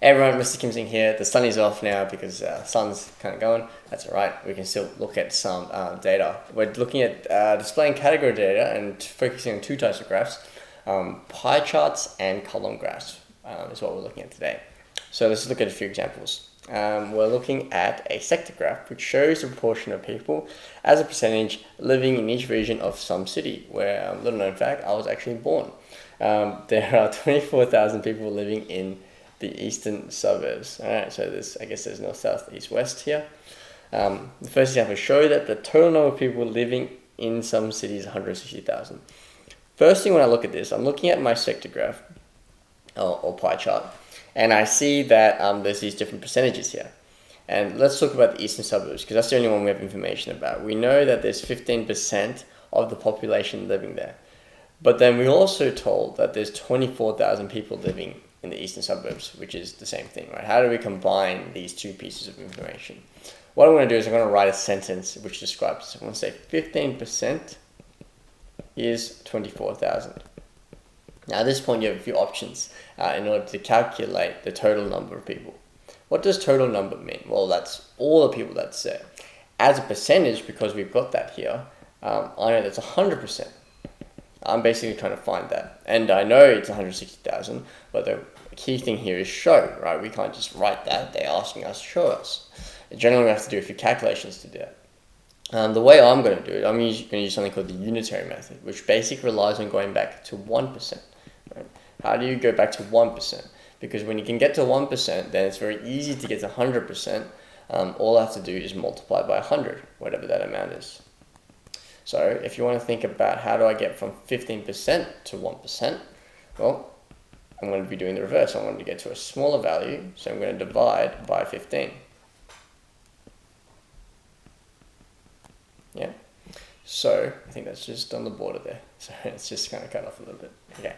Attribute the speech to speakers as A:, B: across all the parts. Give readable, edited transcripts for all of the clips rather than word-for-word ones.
A: Everyone, Mr. Kimsing here. The sun is off now because sun's kind of going. That's all right. We can still look at some data. We're looking at displaying category data and focusing on two types of graphs, pie charts and column graphs is what we're looking at today. So let's look at a few examples. We're looking at a sector graph which shows the proportion of people as a percentage living in each region of some city, where, little known fact, I was actually born. There are 24,000 people living in the eastern suburbs. Alright, so there's north, south, east, west here. The first example shows that the total number of people living in some cities is 160,000. First thing when I look at this, I'm looking at my sector graph or pie chart, and I see that there's these different percentages here. And let's talk about the eastern suburbs, because that's the only one we have information about. We know that there's 15% of the population living there. But then we're also told that there's 24,000 people living in the eastern suburbs, which is the same thing, right? How do we combine these two pieces of information? What I'm going to do is I'm going to write a sentence which describes this. I'm going to say 15% is 24,000. Now at this point you have a few options in order to calculate the total number of people. What does total number mean? Well, that's all the people that's there. As a percentage, because we've got that here, I know that's 100%. I'm basically trying to find that. And I know it's 160,000, but the key thing here is show, right? We can't just write that. They're asking us to show us. Generally, we have to do a few calculations to do that. The way I'm going to do it, I'm going to use something called the Unitary Method, which basically relies on going back to 1%. Right? How do you go back to 1%? Because when you can get to 1%, then it's very easy to get to 100%. All I have to do is multiply by 100, whatever that amount is. So if you want to think about how do I get from 15% to 1%, well, I'm going to be doing the reverse. I want to get to a smaller value, so I'm going to divide by 15. Yeah. So I think that's just on the border there. So it's just kind of cut off a little bit. Okay.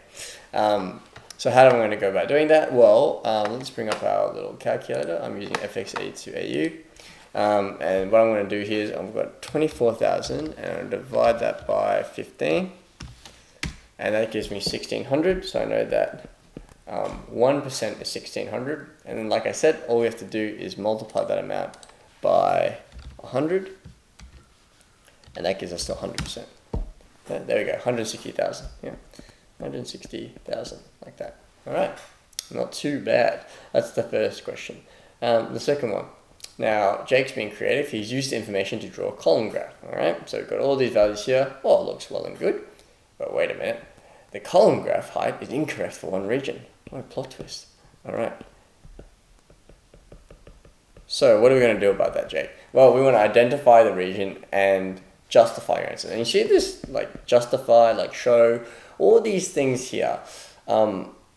A: So how am I going to go about doing that? Well, let's bring up our little calculator. I'm using FXA to AU. And what I'm going to do here is I've got 24,000 and I'll divide that by 15, and that gives me 1,600. So I know that 1% is 1,600, and then like I said, all we have to do is multiply that amount by 100, and that gives us the 100%. There we go, 160,000. Yeah, 160,000, like that. All right, not too bad. That's the first question. The second one. Now, Jake's being creative. He's used the information to draw a column graph. All right, so we've got all these values here. Oh, it looks well and good. But wait a minute. The column graph height is incorrect for one region. What a plot twist. All right. So what are we going to do about that, Jake? Well, we want to identify the region and justify your answer. And you see this, like justify, like show, all these things here.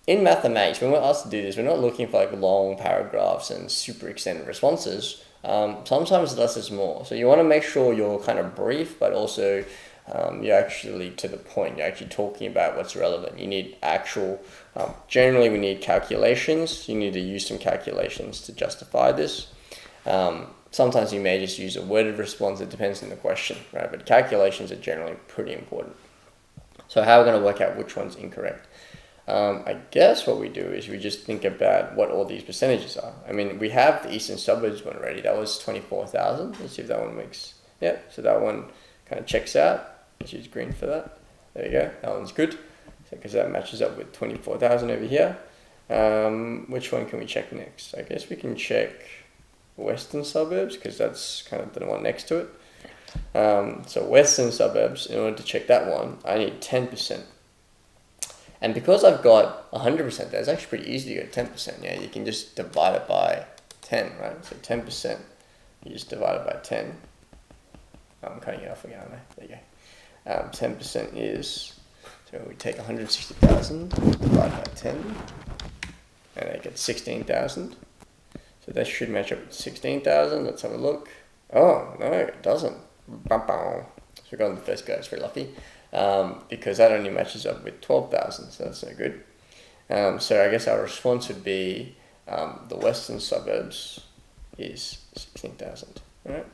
A: In mathematics, when we're asked to do this, we're not looking for like long paragraphs and super extended responses. Sometimes less is more. So you want to make sure you're kind of brief, but also you're actually to the point. You're actually talking about what's relevant. You need actual, generally we need calculations. You need to use some calculations to justify this. Sometimes you may just use a worded response. It depends on the question, right? But calculations are generally pretty important. So how are we going to work out which one's incorrect? I guess what we do is we just think about what all these percentages are. I mean, we have the eastern suburbs one already. That was 24,000. Let's see if that one makes, yeah, so that one kind of checks out. Let's use green for that. There you go. That one's good. Because that matches up with 24,000 over here. Which one can we check next? I guess we can check western suburbs because that's kind of the one next to it. So western suburbs, in order to check that one, I need 10%. And because I've got 100% there, it's actually pretty easy to get 10%. Yeah, you can just divide it by 10, right? So 10%, you just divide it by 10. I'm cutting it off again, aren't I? There you go. 10% is, so we take 160,000, divide by 10, and I get 16,000. So that should match up with 16,000. Let's have a look. Oh, no, it doesn't. So we got on the first go, it's very lucky. Because that only matches up with 12,000, so that's no good. So I guess our response would be the western suburbs is 16,000. Right?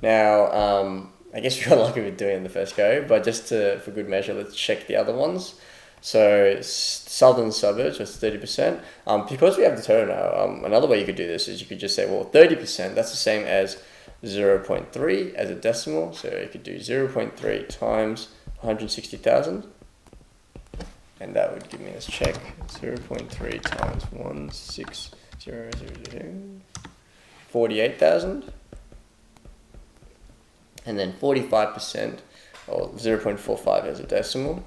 A: Now, I guess we got lucky with doing it in the first go, but just for good measure, let's check the other ones. So southern suburbs was 30%. Because we have the total now, another way you could do this is you could just say, well, 30%, that's the same as 0.3 as a decimal. So you could do 0.3 times 160,000. And that would give me, let's check, 0.3 times 160,000, 48,000. And then 45%, or 0.45 as a decimal.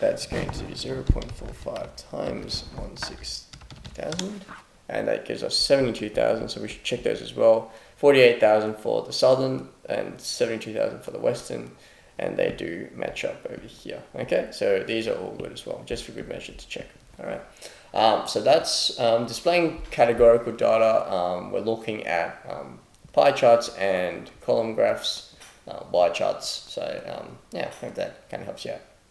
A: That's going to be 0.45 times 160,000. And that gives us 72,000, so we should check those as well. 48,000 for the southern and 72,000 for the western. And they do match up over here. Okay, so these are all good as well, just for good measure to check. All right, so that's displaying categorical data. We're looking at pie charts and column graphs, bar charts. So yeah, I hope that kind of helps you out.